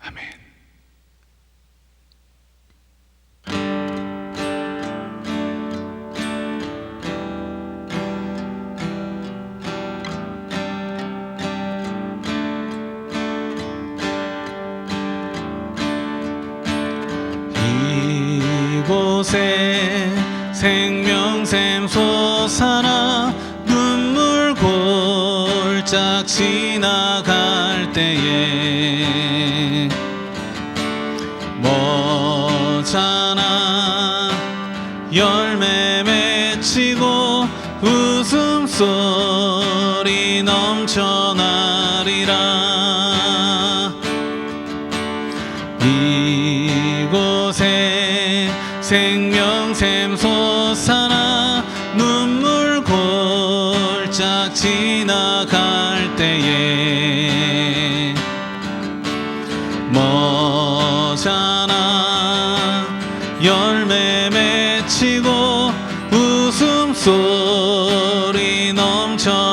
아멘. 이곳에 생명샘 솟아나 눈물 골짝 지나갈 때에 머잖아 열매 맺히고 웃음소리 넘쳐나리라. 이곳에 생명샘 솟아나 눈물 골짝 지나갈 때에 머잖아 열매 맺히고 웃음소리 넘쳐나리라.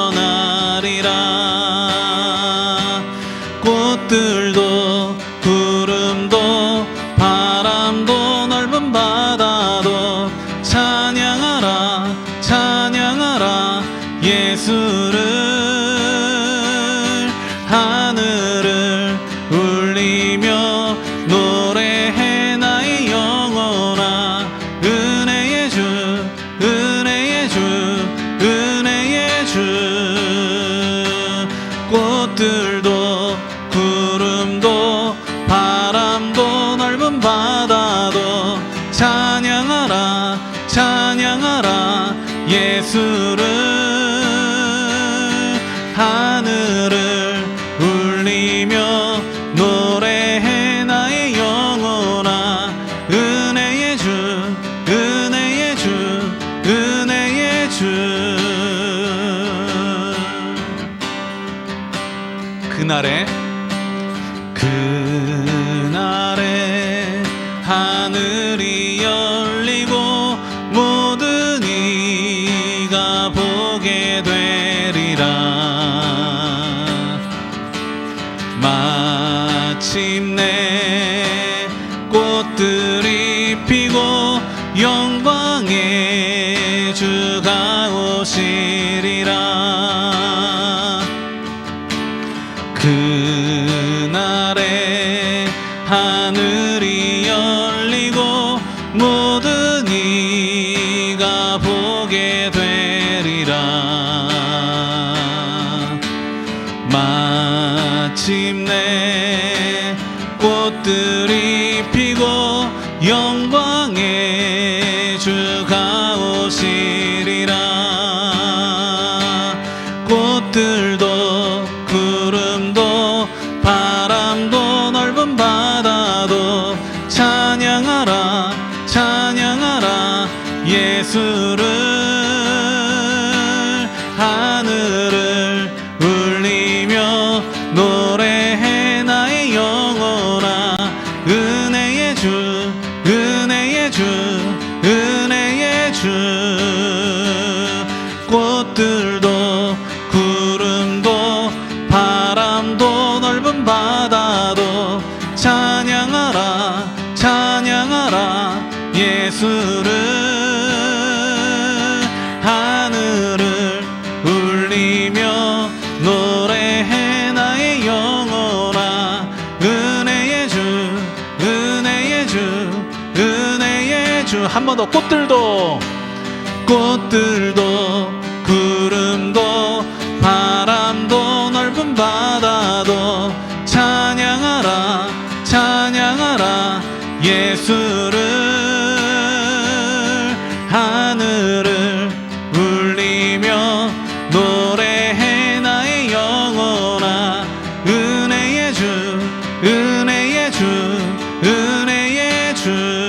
꽃들도 구름도 바람도 넓은 바다도 찬양하라 찬양하라 예수를. 하늘을 울리며 노래해 나의 영혼아 은혜의 주 은혜의 주 은혜의 주. 꽃들도 구름도 바람도 넓은 바다도 찬양하라 찬양하라 예수를. 하늘을 울리며 노래해 나의 영혼아 은혜의 주 은혜의 주 은혜의 주. 그날에 하늘이 열리고 모든 이가 보게 되리라. 마침내 꽃들이 피고 영광의 주가 오시리라. 그날에 하늘이 열리고 모든 이가 보게 되리라. 마침내 꽃들이 피고 영광의 주가 오시리라. 꽃들도 구름도 바람도 넓은 바다도 찬양하라 찬양하라 예수를. 하늘을 울리며 노래해 나의 영혼아 은혜의 주 은혜의 주 은혜의 주. 꽃들도 구름도 바람도 넓은 바다도 찬양하라 찬양하라 예수를. 하늘을 울리며 노래해 나의 영혼아 은혜의 주 은혜의 주 은혜의 주. 한 번 더. 꽃들도 구름도 바람도 넓은 바다도 찬양하라 찬양하라 예수를. 하늘을 울리며 노래해 나의 영혼아 은혜의 주 은혜의 주 은혜의 주.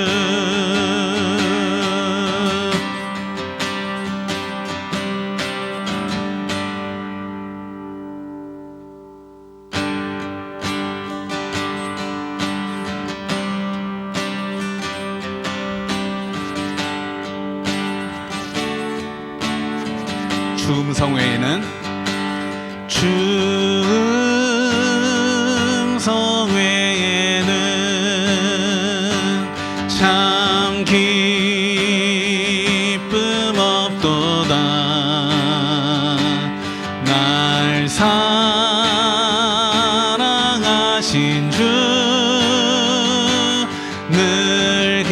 주음성 외에는 주음성 외에는 참 기쁨 없도다. 날 사랑하신 주 늘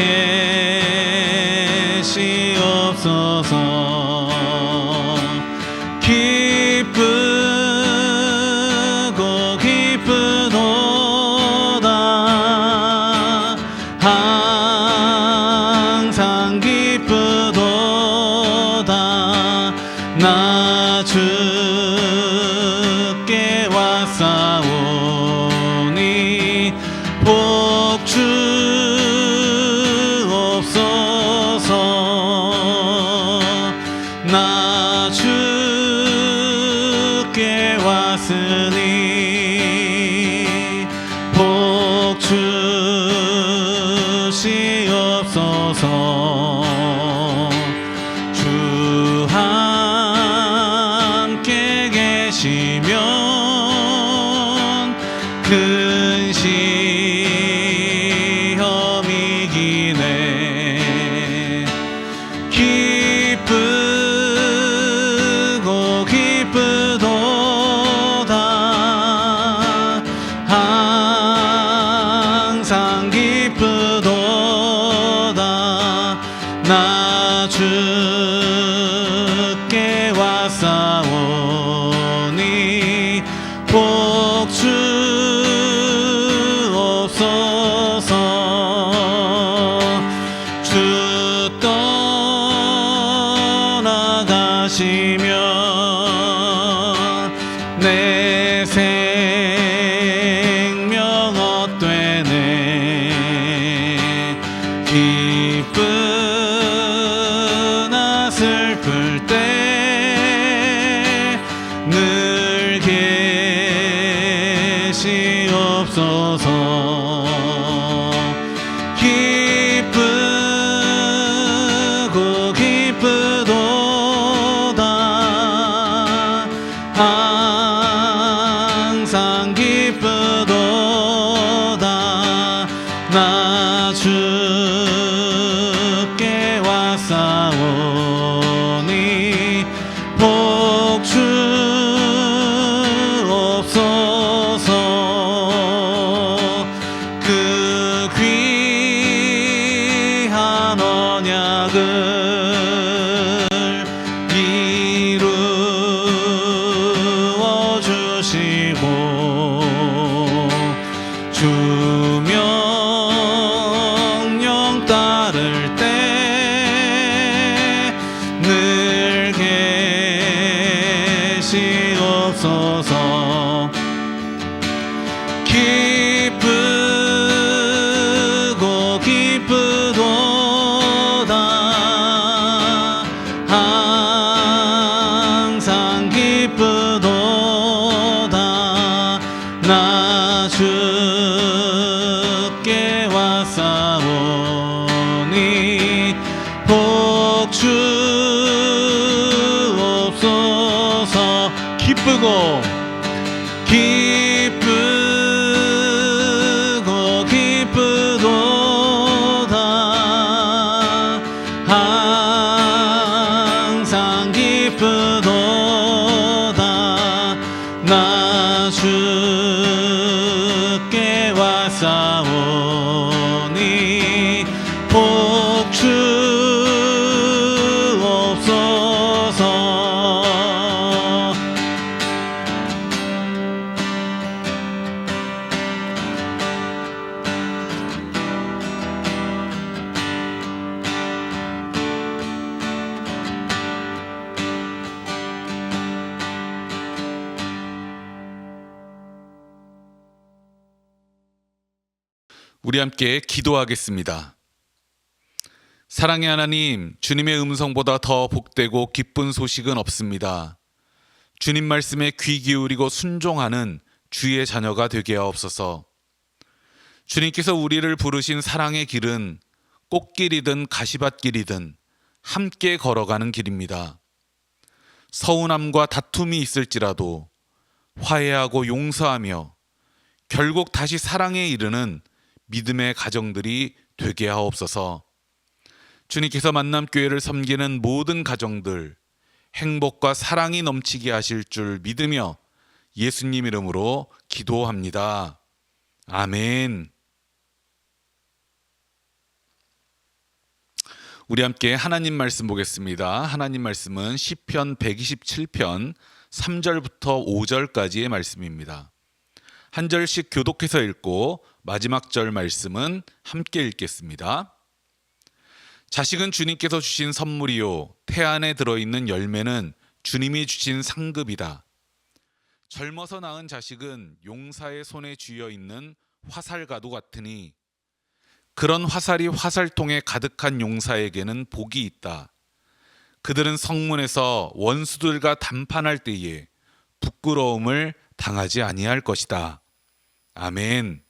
계시옵소서. 기쁘고 기쁘도다. 항상 기쁘도다. 나 주께 왔사오니 복 주옵소서. 나 주께 왔으니 복 주시옵소서. 주 함께 계시면 큰 시험이 기네. 기쁘고 기쁘도다. 항상 기쁘도다. 나 주께 왔사오니 복 주옵소서. 주 떠나가시면 내 생명 헛되네. 기쁘나 슬플 때 늘 계시옵소서. 기쁘고 기쁘도다. 항상 기쁘도다. 나 주께 왔사오니 복 주옵소서. 그 귀한 언약을 이루어 주시고 주 명령 따를 때 늘 계시옵소서. 기쁘고 기쁘도다. 항상 기쁘도다. 나 주께 왔사오니 복 주옵소서. 기쁘고 기쁘고 기쁘도다. 항상 기쁘도다. 나 주께 왔사오니 복 주옵소서. 우리 함께 기도하겠습니다. 사랑의 하나님, 주님의 음성보다 더 복되고 기쁜 소식은 없습니다. 주님 말씀에 귀 기울이고 순종하는 주의 자녀가 되게 하옵소서. 주님께서 우리를 부르신 사랑의 길은 꽃길이든 가시밭길이든 함께 걸어가는 길입니다. 서운함과 다툼이 있을지라도 화해하고 용서하며 결국 다시 사랑에 이르는 믿음의 가정들이 되게 하옵소서. 주님께서 만남교회를 섬기는 모든 가정들 행복과 사랑이 넘치게 하실 줄 믿으며 예수님 이름으로 기도합니다. 아멘. 우리 함께 하나님 말씀 보겠습니다. 하나님 말씀은 시편 127편 3절부터 5절까지의 말씀입니다. 한 절씩 교독해서 읽고 마지막 절 말씀은 함께 읽겠습니다. 자식은 주님께서 주신 선물이요 태안에 들어있는 열매는 주님이 주신 상급이다. 젊어서 낳은 자식은 용사의 손에 쥐어 있는 화살과도 같으니 그런 화살이 화살통에 가득한 용사에게는 복이 있다. 그들은 성문에서 원수들과 담판할 때에 부끄러움을 당하지 아니할 것이다. 아멘.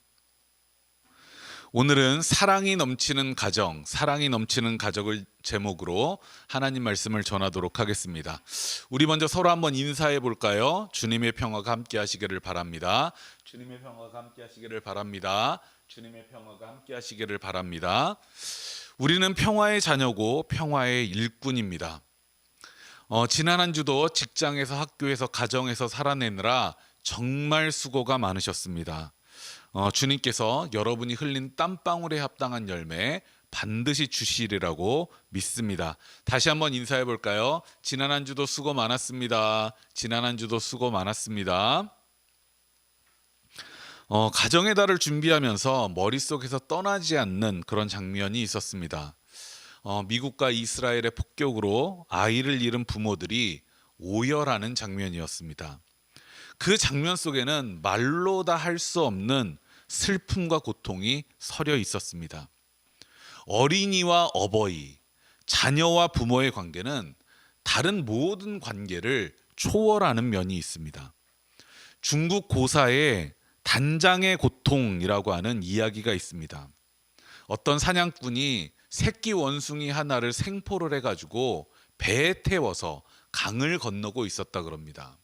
오늘은 사랑이 넘치는 가정, 사랑이 넘치는 가족을 제목으로 하나님 말씀을 전하도록 하겠습니다. 우리 먼저 서로 한번 인사해 볼까요? 주님의 평화가 함께 하시기를 바랍니다. 주님의 평화가 함께 하시기를 바랍니다. 주님의 평화가 함께 하시기를 바랍니다. 우리는 평화의 자녀고 평화의 일꾼입니다. 지난 한 주도 직장에서 학교에서 가정에서 살아내느라 정말 수고가 많으셨습니다. 주님께서 여러분이 흘린 땀방울에 합당한 열매 반드시 주시리라고 믿습니다. 다시 한번 인사해 볼까요? 지난 한 주도 수고 많았습니다. 지난 한 주도 수고 많았습니다. 가정의 달을 준비하면서 머릿속에서 떠나지 않는 그런 장면이 있었습니다. 미국과 이스라엘의 폭격으로 아이를 잃은 부모들이 오열하는 장면이었습니다. 그 장면 속에는 말로 다 할 수 없는 슬픔과 고통이 서려 있었습니다. 어린이와 어버이, 자녀와 부모의 관계는 다른 모든 관계를 초월하는 면이 있습니다. 중국 고사에 단장의 고통이라고 하는 이야기가 있습니다. 어떤 사냥꾼이 새끼 원숭이 하나를 생포를 해가지고 배에 태워서 강을 건너고 있었다 그럽니다.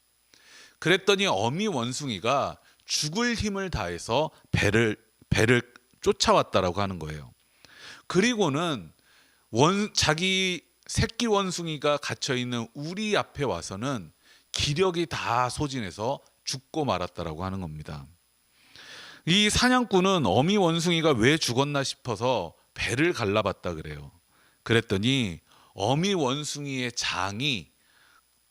그랬더니 어미 원숭이가 죽을 힘을 다해서 배를 쫓아왔다라고 하는 거예요. 그리고는 자기 새끼 원숭이가 갇혀 있는 우리 앞에 와서는 기력이 다 소진해서 죽고 말았다라고 하는 겁니다. 이 사냥꾼은 어미 원숭이가 왜 죽었나 싶어서 배를 갈라봤다 그래요. 그랬더니 어미 원숭이의 장이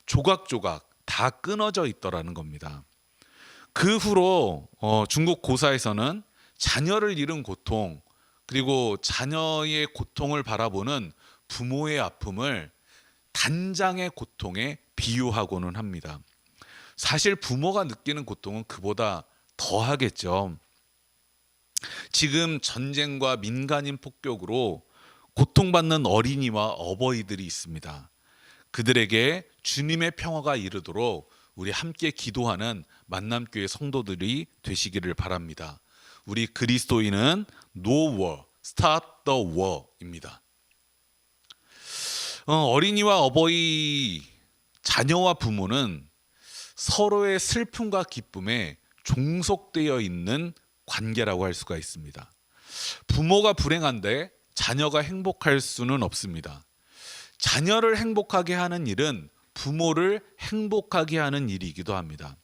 조각조각 다 끊어져 있더라는 겁니다. 그 후로 중국 고사에서는 자녀를 잃은 고통 그리고 자녀의 고통을 바라보는 부모의 아픔을 단장의 고통에 비유하고는 합니다. 사실 부모가 느끼는 고통은 그보다 더하겠죠. 지금 전쟁과 민간인 폭격으로 고통받는 어린이와 어버이들이 있습니다. 그들에게 주님의 평화가 이르도록 우리 함께 기도하는 만남교회 성도들이 되시기를 바랍니다. 우리 그리스도인은 No war, start the war입니다. 어린이와 어버이, 자녀와 부모는 서로의 슬픔과 기쁨에 종속되어 있는 관계라고 할 수가 있습니다. 부모가 불행한데 자녀가 행복할 수는 없습니다. 자녀를 행복하게 하는 일은 부모를 행복하게 하는 일이기도 합니다.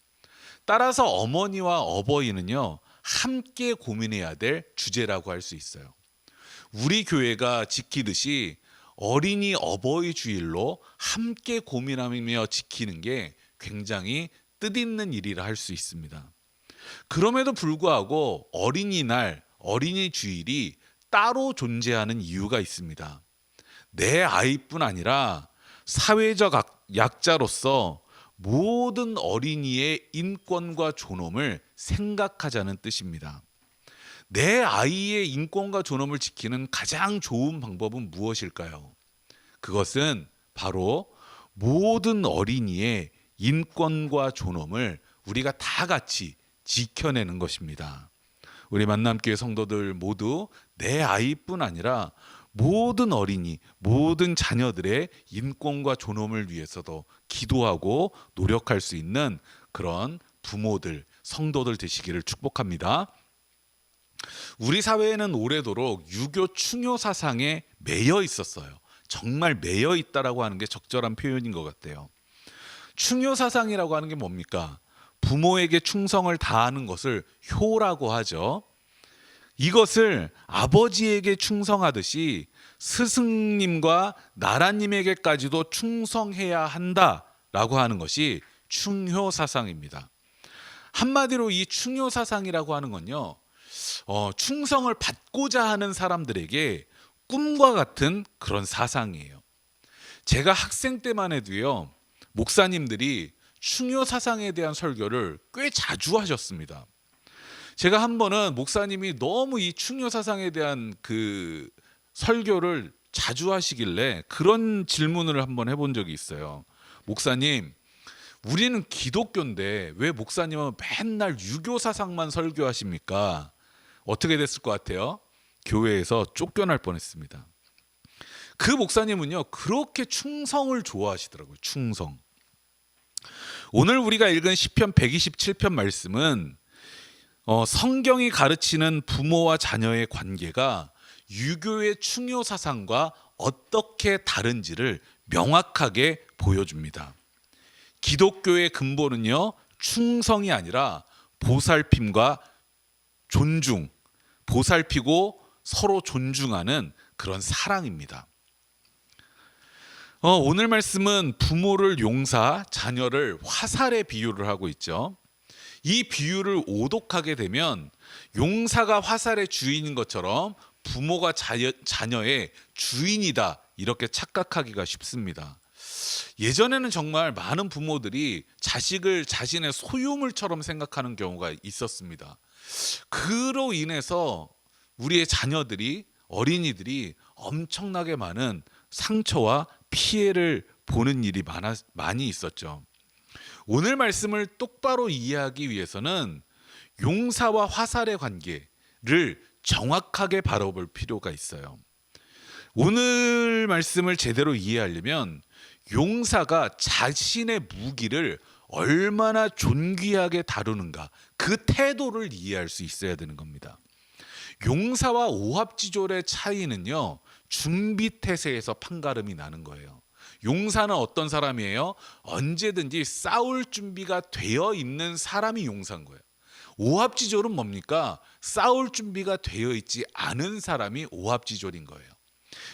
따라서 어머니와 어버이는요, 함께 고민해야 될 주제라고 할 수 있어요. 우리 교회가 지키듯이 어린이 어버이 주일로 함께 고민하며 지키는 게 굉장히 뜻있는 일이라 할 수 있습니다. 그럼에도 불구하고 어린이날, 어린이 주일이 따로 존재하는 이유가 있습니다. 내 아이뿐 아니라 사회적 약자로서 모든 어린이의 인권과 존엄을 생각하자는 뜻입니다. 내 아이의 인권과 존엄을 지키는 가장 좋은 방법은 무엇일까요? 그것은 바로 모든 어린이의 인권과 존엄을 우리가 다 같이 지켜내는 것입니다. 우리 만남교회 성도들 모두 내 아이뿐 아니라 모든 어린이, 모든 자녀들의 인권과 존엄을 위해서도 기도하고 노력할 수 있는 그런 부모들, 성도들 되시기를 축복합니다. 우리 사회에는 오래도록 유교 충효 사상에 매여 있었어요. 정말 매여 있다라고 하는 게 적절한 표현인 것 같아요. 충효 사상이라고 하는 게 뭡니까? 부모에게 충성을 다하는 것을 효라고 하죠. 이것을 아버지에게 충성하듯이 스승님과 나라님에게까지도 충성해야 한다라고 하는 것이 충효 사상입니다. 한마디로 이 충효 사상이라고 하는 건요, 충성을 받고자 하는 사람들에게 꿈과 같은 그런 사상이에요. 제가 학생 때만 해도요, 목사님들이 충효 사상에 대한 설교를 꽤 자주 하셨습니다. 제가 한 번은 목사님이 너무 이 충효 사상에 대한 그 설교를 자주 하시길래 그런 질문을 한번 해본 적이 있어요. 목사님, 우리는 기독교인데 왜 목사님은 맨날 유교 사상만 설교하십니까? 어떻게 됐을 것 같아요? 교회에서 쫓겨날 뻔했습니다. 그 목사님은요, 그렇게 충성을 좋아하시더라고요. 충성. 오늘 우리가 읽은 시편 127편 말씀은 성경이 가르치는 부모와 자녀의 관계가 유교의 충효 사상과 어떻게 다른지를 명확하게 보여줍니다. 기독교의 근본은요, 충성이 아니라 보살핌과 존중, 보살피고 서로 존중하는 그런 사랑입니다. 오늘 말씀은 부모를 용사, 자녀를 화살에 비유를 하고 있죠. 이 비유를 오독하게 되면 용사가 화살의 주인인 것처럼 부모가 자녀의 주인이다, 이렇게 착각하기가 쉽습니다. 예전에는 정말 많은 부모들이 자식을 자신의 소유물처럼 생각하는 경우가 있었습니다. 그로 인해서 우리의 자녀들이, 어린이들이 엄청나게 많은 상처와 피해를 보는 일이 많이 있었죠. 오늘 말씀을 똑바로 이해하기 위해서는 용사와 화살의 관계를 정확하게 바라볼 필요가 있어요. 오늘 말씀을 제대로 이해하려면 용사가 자신의 무기를 얼마나 존귀하게 다루는가, 그 태도를 이해할 수 있어야 되는 겁니다. 용사와 오합지졸의 차이는요, 준비태세에서 판가름이 나는 거예요. 용사는 어떤 사람이에요? 언제든지 싸울 준비가 되어 있는 사람이 용사인 거예요. 오합지졸은 뭡니까? 싸울 준비가 되어 있지 않은 사람이 오합지졸인 거예요.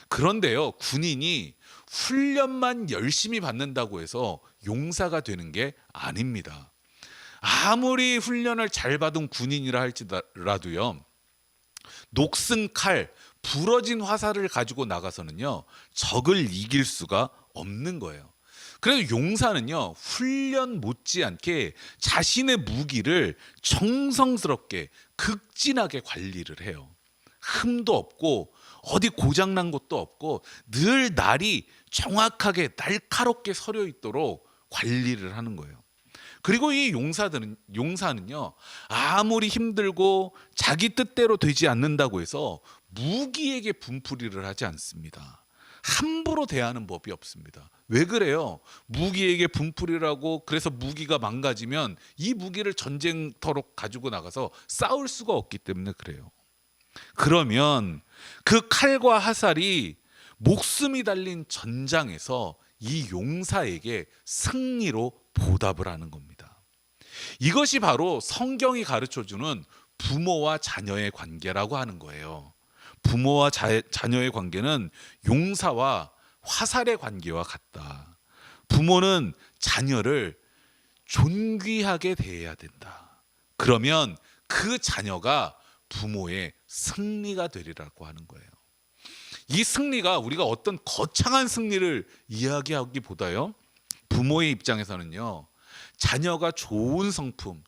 그런데요, 군인이 훈련만 열심히 받는다고 해서 용사가 되는 게 아닙니다. 아무리 훈련을 잘 받은 군인이라 할지라도요, 녹슨 칼, 부러진 화살을 가지고 나가서는요, 적을 이길 수가 없는 거예요. 그래서 용사는요, 훈련 못지않게 자신의 무기를 정성스럽게 극진하게 관리를 해요. 흠도 없고 어디 고장난 것도 없고 늘 날이 정확하게 날카롭게 서려 있도록 관리를 하는 거예요. 그리고 이 용사는요, 아무리 힘들고 자기 뜻대로 되지 않는다고 해서 무기에게 분풀이를 하지 않습니다. 함부로 대하는 법이 없습니다. 왜 그래요? 무기에게 분풀이를 하고 그래서 무기가 망가지면 이 무기를 전쟁터로 가지고 나가서 싸울 수가 없기 때문에 그래요. 그러면 그 칼과 화살이 목숨이 달린 전장에서 이 용사에게 승리로 보답을 하는 겁니다. 이것이 바로 성경이 가르쳐주는 부모와 자녀의 관계라고 하는 거예요. 부모와 자녀의 관계는 용사와 화살의 관계와 같다. 부모는 자녀를 존귀하게 대해야 된다. 그러면 그 자녀가 부모의 승리가 되리라고 하는 거예요. 이 승리가 우리가 어떤 거창한 승리를 이야기하기보다요, 부모의 입장에서는요, 자녀가 좋은 성품,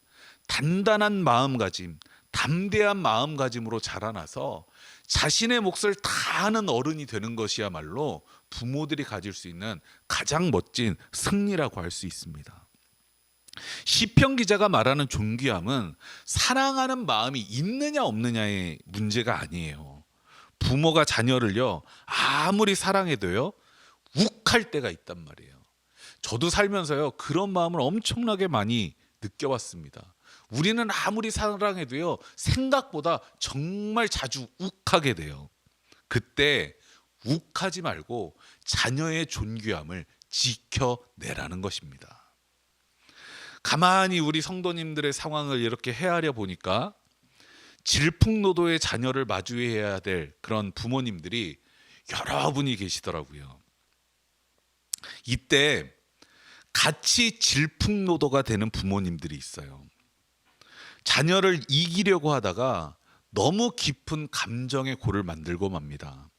단단한 마음가짐, 담대한 마음가짐으로 자라나서 자신의 몫을 다하는 어른이 되는 것이야말로 부모들이 가질 수 있는 가장 멋진 승리라고 할 수 있습니다. 시편 기자가 말하는 존귀함은 사랑하는 마음이 있느냐 없느냐의 문제가 아니에요. 부모가 자녀를요, 아무리 사랑해도요, 욱할 때가 있단 말이에요. 저도 살면서요, 그런 마음을 엄청나게 많이 느껴봤습니다. 우리는 아무리 사랑해도요, 생각보다 정말 자주 욱하게 돼요. 그때 욱하지 말고 자녀의 존귀함을 지켜내라는 것입니다. 가만히 우리 성도님들의 상황을 이렇게 헤아려 보니까 질풍노도의 자녀를 마주해야 될 그런 부모님들이 여러분이 계시더라고요. 이때 같이 질풍노도가 되는 부모님들이 있어요. 자녀를 이기려고 하다가 너무 깊은 감정의 골을 만들고 맙니다.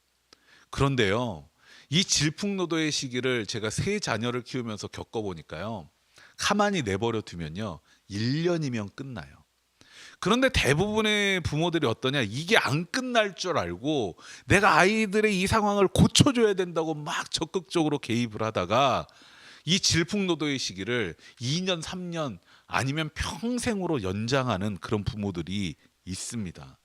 그런데요, 이 질풍노도의 시기를 제가 세 자녀를 키우면서 겪어보니까요, 가만히 내버려 두면요 1년이면 끝나요. 그런데 대부분의 부모들이 어떠냐, 이게 안 끝날 줄 알고 내가 아이들의 이 상황을 고쳐줘야 된다고 막 적극적으로 개입을 하다가 이 질풍노도의 시기를 2년, 3년 아니면 평생으로 연장하는 그런 부모들이 있습니다.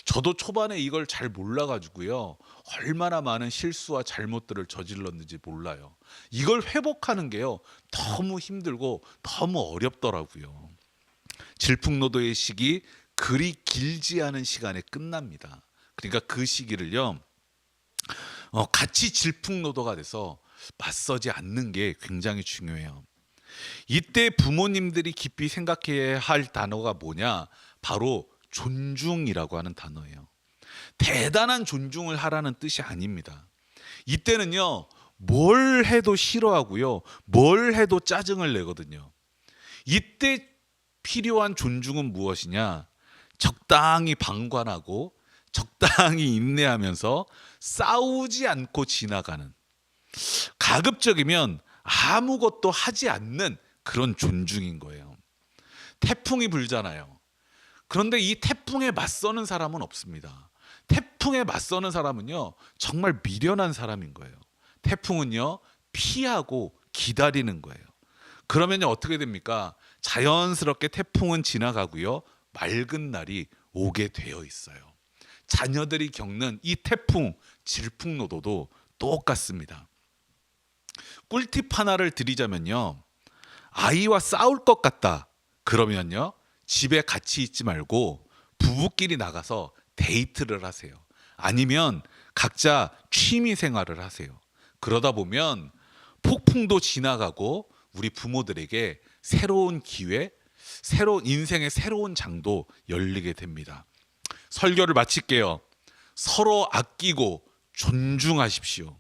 저도 초반에 이걸 잘 몰라가지고요, 얼마나 많은 실수와 잘못들을 저질렀는지 몰라요. 이걸 회복하는 게요 너무 힘들고 너무 어렵더라고요. 질풍노도의 시기 그리 길지 않은 시간에 끝납니다. 그러니까 그 시기를요 같이 질풍노도가 돼서 맞서지 않는 게 굉장히 중요해요. 이때 부모님들이 깊이 생각해야 할 단어가 뭐냐, 바로 존중이라고 하는 단어예요. 대단한 존중을 하라는 뜻이 아닙니다. 이때는요 뭘 해도 싫어하고요, 뭘 해도 짜증을 내거든요. 이때 필요한 존중은 무엇이냐, 적당히 방관하고 적당히 인내하면서 싸우지 않고 지나가는, 가급적이면 아무것도 하지 않는 그런 존중인 거예요. 태풍이 불잖아요. 그런데 이 태풍에 맞서는 사람은 없습니다. 태풍에 맞서는 사람은요 정말 미련한 사람인 거예요. 태풍은요 피하고 기다리는 거예요. 그러면 어떻게 됩니까? 자연스럽게 태풍은 지나가고요, 맑은 날이 오게 되어 있어요. 자녀들이 겪는 이 태풍, 질풍노도도 똑같습니다. 꿀팁 하나를 드리자면요, 아이와 싸울 것 같다 그러면요 집에 같이 있지 말고 부부끼리 나가서 데이트를 하세요. 아니면 각자 취미 생활을 하세요. 그러다 보면 폭풍도 지나가고 우리 부모들에게 새로운 기회, 새로운 인생의 새로운 장도 열리게 됩니다. 설교를 마칠게요. 서로 아끼고 존중하십시오.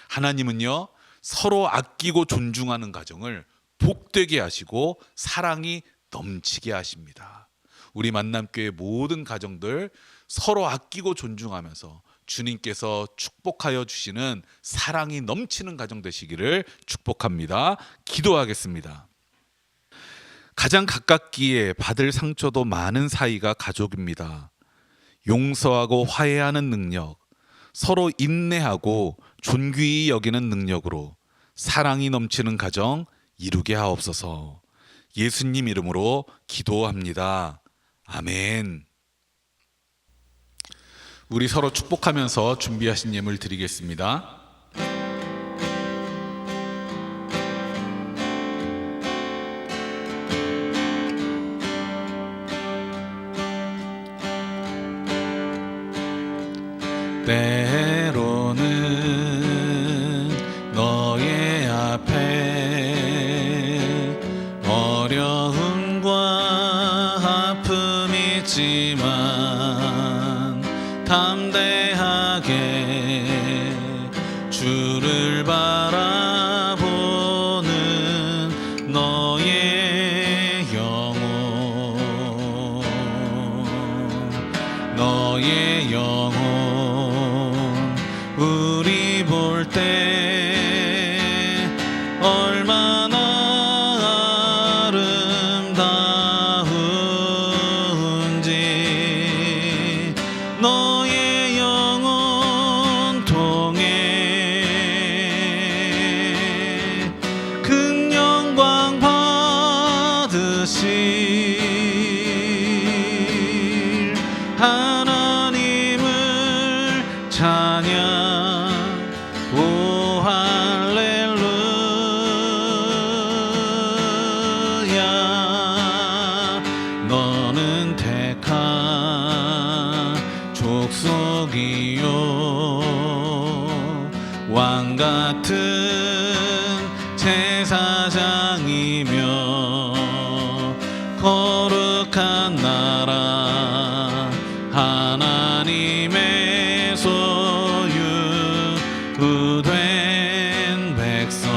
하나님은요 서로 아끼고 존중하는 가정을 복되게 하시고 사랑이 넘치게 하십니다. 우리 만남교회 모든 가정들 서로 아끼고 존중하면서 주님께서 축복하여 주시는 사랑이 넘치는 가정 되시기를 축복합니다. 기도하겠습니다. 가장 가깝기에 받을 상처도 많은 사이가 가족입니다. 용서하고 화해하는 능력, 서로 인내하고 존귀히 여기는 능력으로 사랑이 넘치는 가정 이루게 하옵소서. 예수님 이름으로 기도합니다. 아멘. 우리 서로 축복하면서 준비하신 예물 드리겠습니다. 때로는 너의 앞에 어려움과 아픔이 있지만 담대하게 주를 바라보는 너의 영혼, 너의 영혼 우리 볼 때 얼마나 아름다운지 너의 영혼 통해 큰 영광 받으실 하나님을 찬양. 오 할렐루야. 너 왕 같은 제사장이며 거룩한 나라 하나님의 소유된 백성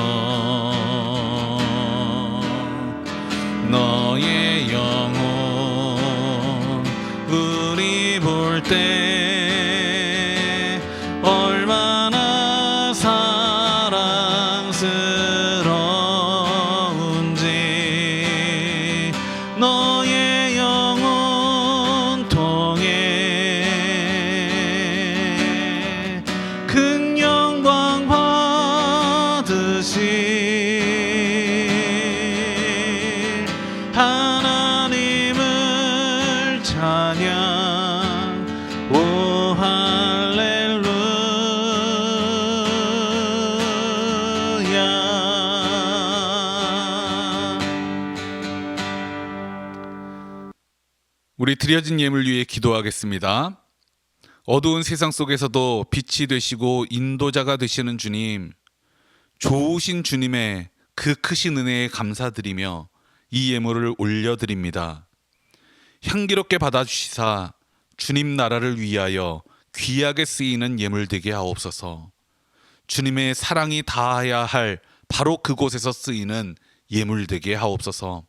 너의 영혼 우리 볼 때 얼마나 사랑스러운지 너의 영혼 통해 큰 영광 받으실 하나님을 찬양 오 할렐루야. 우리 드려진 예물 위해 기도하겠습니다. 어두운 세상 속에서도 빛이 되시고 인도자가 되시는 주님, 좋으신 주님의 그 크신 은혜에 감사드리며 이 예물을 올려드립니다. 향기롭게 받아주시사 주님 나라를 위하여 귀하게 쓰이는 예물 되게 하옵소서. 주님의 사랑이 닿아야 할 바로 그곳에서 쓰이는 예물 되게 하옵소서.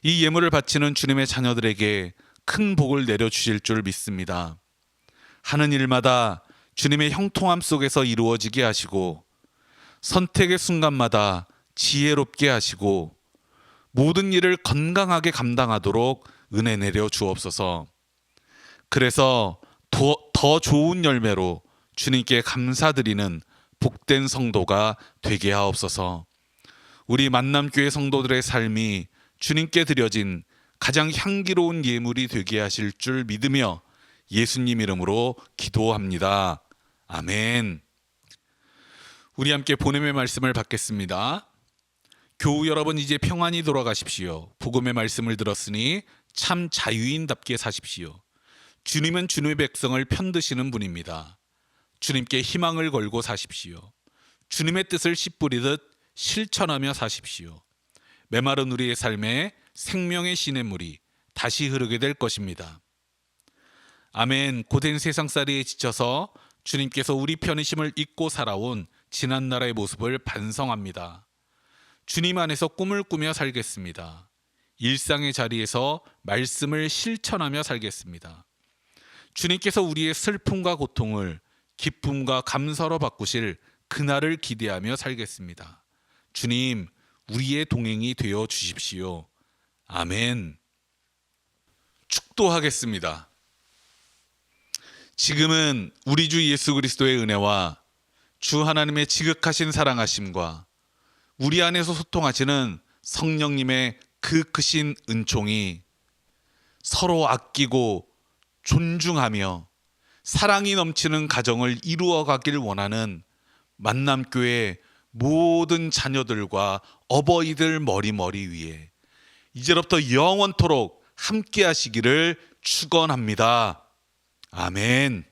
이 예물을 바치는 주님의 자녀들에게 큰 복을 내려주실 줄 믿습니다. 하는 일마다 주님의 형통함 속에서 이루어지게 하시고 선택의 순간마다 지혜롭게 하시고 모든 일을 건강하게 감당하도록 은혜 내려 주옵소서. 그래서 더 좋은 열매로 주님께 감사드리는 복된 성도가 되게 하옵소서. 우리 만남교회 성도들의 삶이 주님께 드려진 가장 향기로운 예물이 되게 하실 줄 믿으며 예수님 이름으로 기도합니다. 아멘. 우리 함께 본음의 말씀을 받겠습니다. 교우 여러분, 이제 평안히 돌아가십시오. 복음의 말씀을 들었으니 참 자유인답게 사십시오. 주님은 주님의 백성을 편드시는 분입니다. 주님께 희망을 걸고 사십시오. 주님의 뜻을 씨 뿌리듯 실천하며 사십시오. 메마른 우리의 삶에 생명의 시냇물이 다시 흐르게 될 것입니다. 아멘. 고된 세상살이에 지쳐서 주님께서 우리 편이심을 잊고 살아온 지난날의 모습을 반성합니다. 주님 안에서 꿈을 꾸며 살겠습니다. 일상의 자리에서 말씀을 실천하며 살겠습니다. 주님께서 우리의 슬픔과 고통을 기쁨과 감사로 바꾸실 그날을 기대하며 살겠습니다. 주님, 우리의 동행이 되어 주십시오. 아멘. 축도하겠습니다. 지금은 우리 주 예수 그리스도의 은혜와 주 하나님의 지극하신 사랑하심과 우리 안에서 소통하시는 성령님의 그 크신 은총이 서로 아끼고 존중하며 사랑이 넘치는 가정을 이루어가길 원하는 만남교회 모든 자녀들과 어버이들 머리 위에 이제부터 영원토록 함께 하시기를 축원합니다. 아멘.